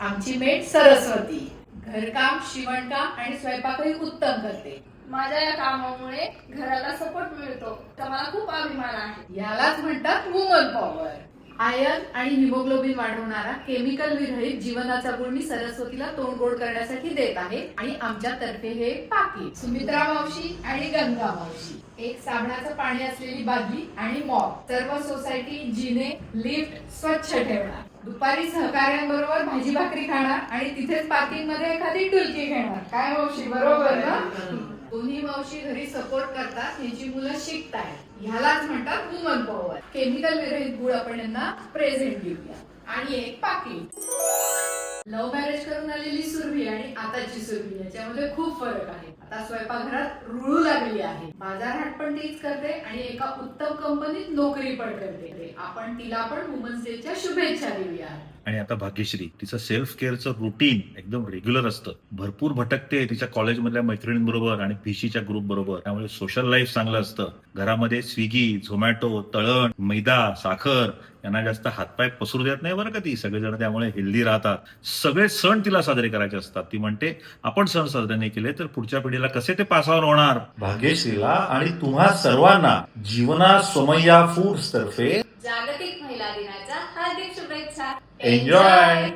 आमची मेट सरस्वती घरकाम, शिवणकाम आणि स्वयंपाकही उत्तम करते. माझ्या या कामामुळे घराला सपोर्ट मिळतो, तर मला खूप अभिमान आहे. यालाच म्हणतात वुमन पॉवर. आयर्न आणि हिमोग्लोबिन वाढवणारा केमिकल विरहित जीवनाचा गुण मी सरस्वतीला तोंड गोड करण्यासाठी देत आहे आणि आमच्यातर्फे हे पाकिट. सुमित्रा मावशी आणि गंगा मावशी एक साबणाचं पाणी असलेली बादली आणि मॉप. सर्व सोसायटी, जिने, लिफ्ट स्वच्छ ठेवणार. दुपारी सहकार्यांबरोबर भाजी भाकरी खाणार आणि तिथेच पार्किंग मध्ये एखादी डुलकी घेणार. काय मावशी, बरोबर ना? दोन्ही मावशी घरी सपोर्ट करतात, ह्याची मुलं शिकतायत. ह्यालाच म्हणतात वुमन पॉवर. केमिकल विरहित गुळ आपण यांना प्रेझेंट देऊया. आणि एक पाकिट. लव्ह मॅरेज करून आलेली सुरभी आणि आताची सुरभी याच्यामध्ये खूप फरक आहे. आता स्वयंपाकघरात रुळू लागली आहे. बाजारहाट पण तीच करते आणि एका उत्तम कंपनीत नोकरी पण करते. आपण तिला पण वुमन्स डेच्या शुभेच्छा देऊया. आणि आता भाग्यश्री, तिचं सेल्फ केअरचं रुटीन एकदम रेग्युलर असतं. भरपूर भटकते तिच्या कॉलेजमधल्या मैत्रिणींबरोबर आणि पीसीच्या ग्रुप बरोबर. त्यामुळे सोशल लाईफ चांगलं असतं. घरामध्ये स्विगी, झोमॅटो, तळण, मैदा, साखर यांना जास्त हातपाय पसरू देत नाही बरं का ती. सगळेजण त्यामुळे हेल्दी राहतात. सगळे सण तिला साजरे करायचे असतात. ती म्हणते आपण सण साजरे नाही केले तर पुढच्या पिढीला कसे ते पासावर होणार. भाग्यश्रीला आणि तुम्हा सर्वांना जीवना सोमय्या फूड्स तर्फे जागतिक महिला दिनाच्या हार्दिक शुभेच्छा. एन्जॉय.